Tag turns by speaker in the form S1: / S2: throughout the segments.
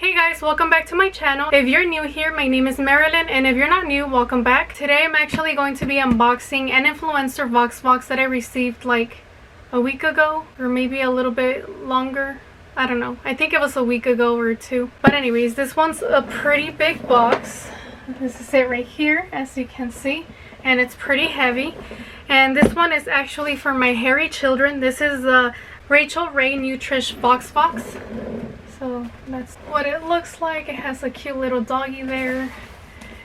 S1: Hey guys, welcome back to my channel. If you're new here, my name is Marilyn, and if you're not new, welcome back. Today I'm actually going to be unboxing an Influenster VoxBox that I received like a week ago, or maybe a little bit longer. I don't know. I think it was a week ago or two. But anyways, this one's a pretty big box. This is it right here, as you can see, and it's pretty heavy. And this one is actually for my hairy children. This is the Rachael Ray Nutrish VoxBox. So that's what it looks like. It has a cute little doggy there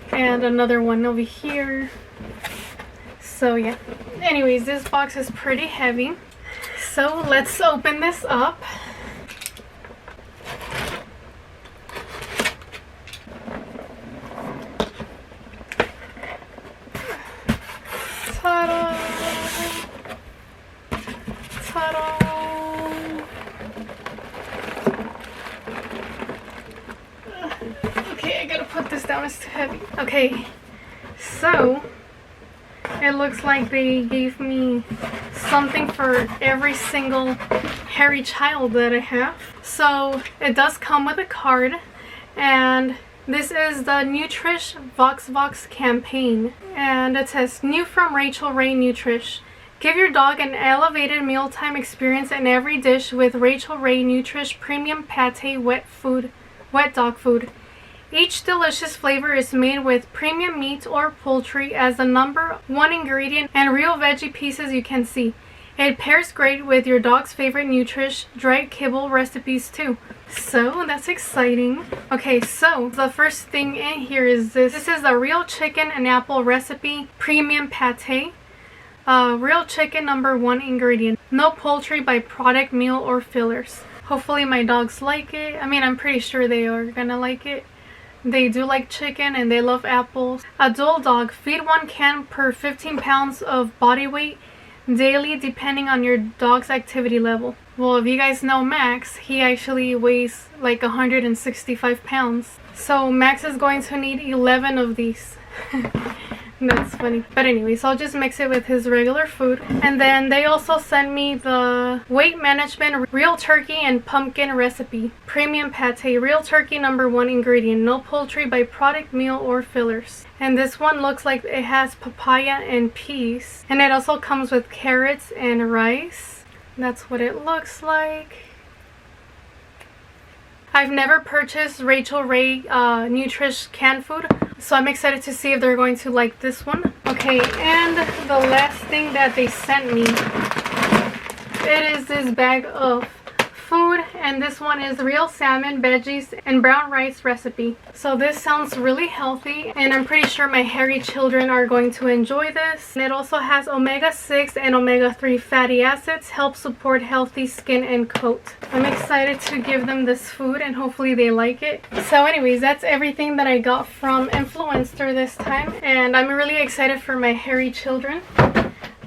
S1: and another one over here. So yeah, anyways, this box is pretty heavy, so let's open this up. Ta-da! Ta-da! Okay, I gotta put this down, it's too heavy. Okay, so it looks like they gave me something for every single hairy child that I have. So it does come with a card, and this is the Nutrish VoxBox campaign, and it says, new from Rachael Ray Nutrish. Give your dog an elevated mealtime experience in every dish with Rachael Ray Nutrish Premium Pate Wet Dog Food. Each delicious flavor is made with premium meat or poultry as the #1 ingredient and real veggie pieces you can see. It pairs great with your dog's favorite Nutrish dry kibble recipes too. So that's exciting. Okay, so the first thing in here is this. This is a real chicken and apple recipe premium pate. Real chicken #1 ingredient. No poultry by product, meal, or fillers. Hopefully my dogs like it. I mean, I'm pretty sure they are gonna like it. They do like chicken and they love apples. A dual dog. Feed 1 can per 15 pounds of body weight daily depending on your dog's activity level. Well, if you guys know Max, he actually weighs like 165 pounds. So Max is going to need 11 of these. That's funny. But anyways, I'll just mix it with his regular food. And then they also sent me the weight management real turkey and pumpkin recipe. Premium pate, real turkey #1 ingredient. No poultry by product, meal, or fillers. And this one looks like it has papaya and peas. And it also comes with carrots and rice. That's what it looks like. I've never purchased Rachael Ray Nutrish canned food, so I'm excited to see if they're going to like this one. Okay, and the last thing that they sent me, it is this bag of food, and this one is real salmon, veggies, and brown rice recipe. So this sounds really healthy, and I'm pretty sure my hairy children are going to enjoy this. And it also has omega-6 and omega-3 fatty acids, help support healthy skin and coat. I'm excited to give them this food, and hopefully they like it. So anyways, that's everything that I got from Influenster this time, and I'm really excited for my hairy children.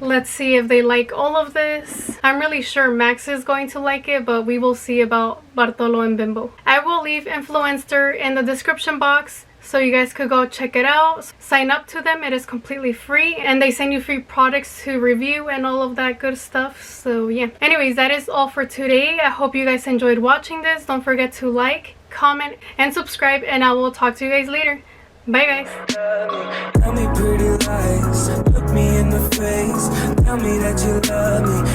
S1: Let's see if they like all of this. I'm really sure Max is going to like it, but we will see about Bartolo and Bimbo. I will leave Influenster in the description box so you guys could go check it out. Sign up to them. It is completely free, and they send you free products to review and all of that good stuff. So yeah. Anyways, that is all for today. I hope you guys enjoyed watching this. Don't forget to like, comment, and subscribe, and I will talk to you guys later. Bye guys.
S2: Tell me pretty lies, look me in the face, tell me that you love me.